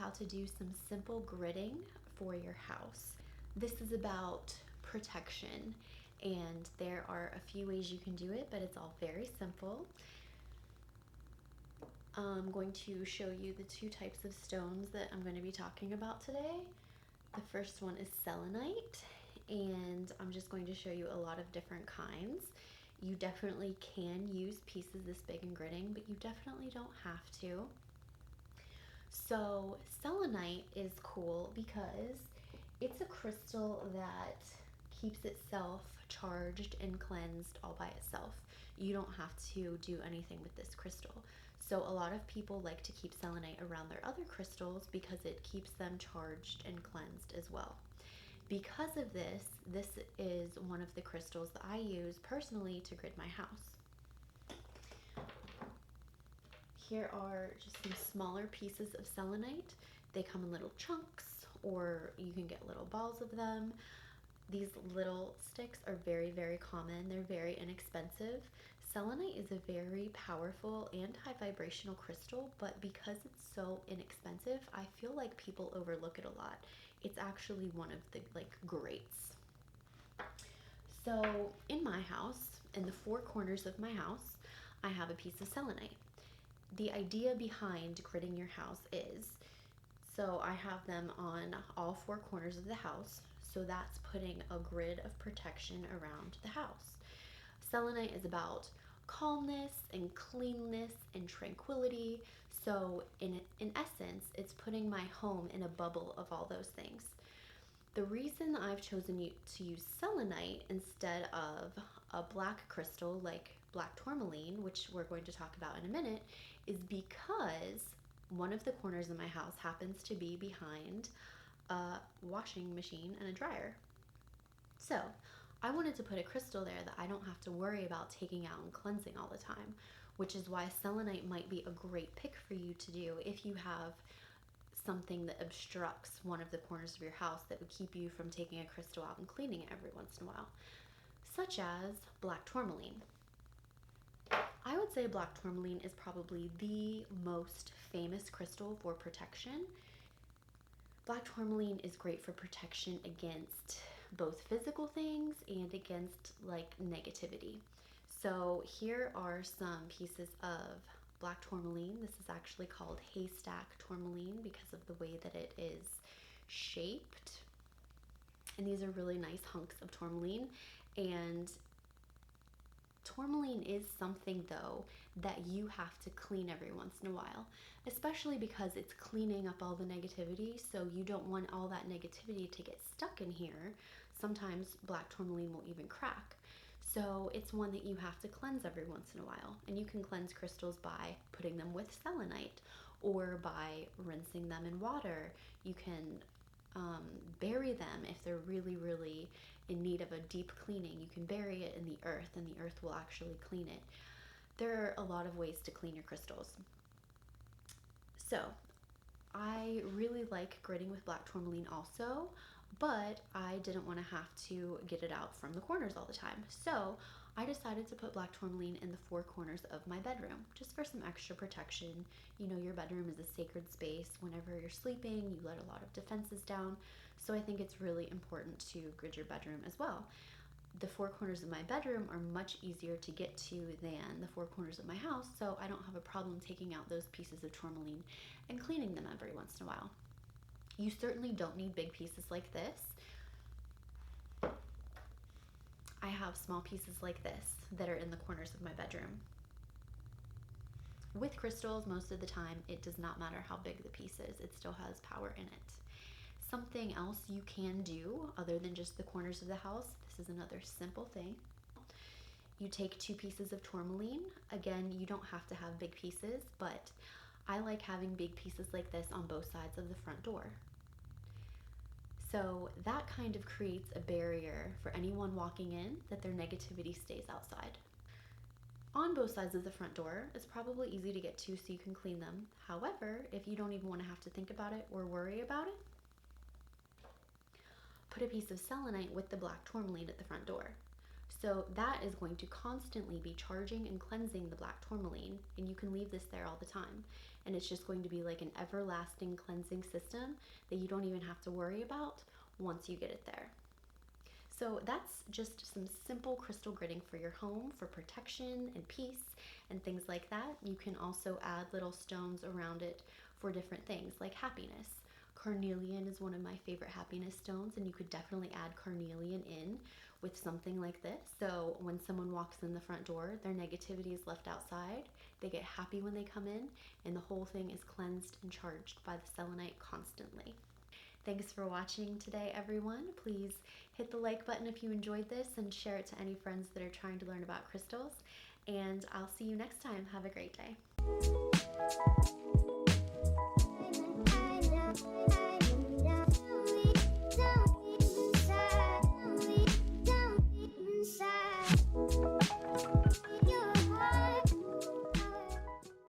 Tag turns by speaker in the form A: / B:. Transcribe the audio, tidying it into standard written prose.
A: how to do some simple gridding for your house. This is about protection, and there are a few ways you can do it, but it's all very simple. I'm going to show you the two types of stones that I'm going to be talking about today. The first one is selenite, and I'm just going to show you a lot of different kinds. You definitely can use pieces this big in gridding, but you definitely don't have to. So selenite is cool because it's a crystal that keeps itself charged and cleansed all by itself. You don't have to do anything with this crystal. So a lot of people like to keep selenite around their other crystals because it keeps them charged and cleansed as well. Because of this, this is one of the crystals that I use personally to grid my house. Here are just some smaller pieces of selenite. They come in little chunks, or you can get little balls of them. These little sticks are very, very common. They're very inexpensive. Selenite is a very powerful and high vibrational crystal, but because it's so inexpensive, I feel like people overlook it a lot. It's actually one of the greats. So in my house, in the four corners of my house, I have a piece of selenite. The idea behind gridding your house is, so I have them on all four corners of the house, so that's putting a grid of protection around the house. Selenite is about calmness and cleanness and tranquility, so in essence, it's putting my home in a bubble of all those things. The reason I've chosen to use selenite instead of a black crystal like black tourmaline, which we're going to talk about in a minute, is because one of the corners of my house happens to be behind a washing machine and a dryer. So I wanted to put a crystal there that I don't have to worry about taking out and cleansing all the time, which is why selenite might be a great pick for you to do if you have something that obstructs one of the corners of your house that would keep you from taking a crystal out and cleaning it every once in a while, such as black tourmaline. I would say black tourmaline is probably the most famous crystal for protection. Black tourmaline is great for protection against both physical things and against negativity. So here are some pieces of black tourmaline. This is actually called haystack tourmaline because of the way that it is shaped. And these are really nice hunks of tourmaline. And tourmaline is something, though, that you have to clean every once in a while, especially because it's cleaning up all the negativity, so you don't want all that negativity to get stuck in here. Sometimes black tourmaline will even crack. So it's one that you have to cleanse every once in a while. And you can cleanse crystals by putting them with selenite or by rinsing them in water. You can bury them if they're really, really in need of a deep cleaning. You can bury it in the earth and the earth will actually clean it. There are a lot of ways to clean your crystals. So I really like gridding with black tourmaline also, but I didn't want to have to get it out from the corners all the time. So I decided to put black tourmaline in the four corners of my bedroom, just for some extra protection. You know, your bedroom is a sacred space. Whenever you're sleeping, you let a lot of defenses down. So I think it's really important to grid your bedroom as well. The four corners of my bedroom are much easier to get to than the four corners of my house, so I don't have a problem taking out those pieces of tourmaline and cleaning them every once in a while. You certainly don't need big pieces like this. I have small pieces like this that are in the corners of my bedroom. With crystals, most of the time, it does not matter how big the piece is, it still has power in it. Something else you can do, other than just the corners of the house, this is another simple thing. You take two pieces of tourmaline. Again, you don't have to have big pieces, but I like having big pieces like this on both sides of the front door. So that kind of creates a barrier for anyone walking in, that their negativity stays outside. On both sides of the front door, it's probably easy to get to so you can clean them. However, if you don't even want to have to think about it or worry about it, put a piece of selenite with the black tourmaline at the front door. So that is going to constantly be charging and cleansing the black tourmaline, and you can leave this there all the time. And it's just going to be like an everlasting cleansing system that you don't even have to worry about once you get it there. So that's just some simple crystal gridding for your home for protection and peace and things like that. You can also add little stones around it for different things like happiness. Carnelian is one of my favorite happiness stones, and you could definitely add carnelian in with something like this. So when someone walks in the front door, their negativity is left outside. They get happy when they come in, and the whole thing is cleansed and charged by the selenite constantly. Thanks for watching today, everyone. Please hit the like button if you enjoyed this and share it to any friends that are trying to learn about crystals. And I'll see you next time. Have a great day.